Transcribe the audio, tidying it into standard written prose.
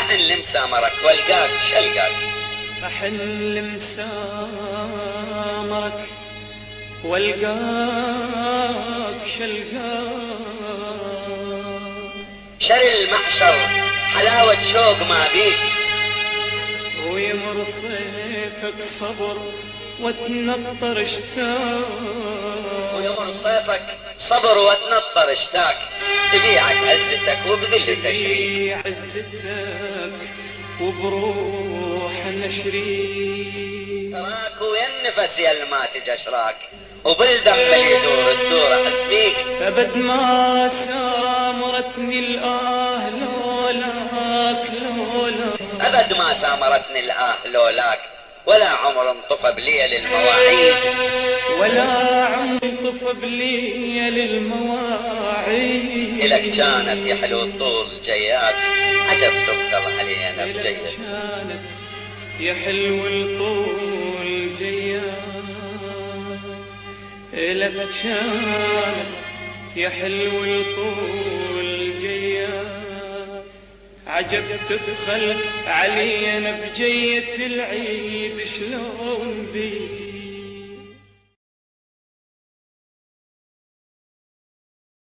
أحن لمسامرك والقاك شلقاك. أحن لمسامرك والقاك شلقاك. شر المحشر حلاوة شوق ما بيك، ويمر صيفك صبر وتنطر اشتاق. ويمر صيفك صبر وتنطر اشتاق. تبيعك عزتك وبذل تشريك، تبيع عزتك وبروح النشريك. تراك ويا النفس يا ما تجشراك، وبالدم اللي يدور الدور حسبيك. أبد ما سامرتني الآه لولاك لولاك. أبد ما سامرتني الآه لولاك، ولا عمر انطفى بليل المواعيد. ولا عمر انطفى بليل المواعيد. إلك كانت يحلو الطول جياك، عجب تبخر علينا بجيد. كانت يحلو الطول جياك. إلك كانت يحلو الطول جياك. عجب تبخل علينا بجية العيد شلون بي.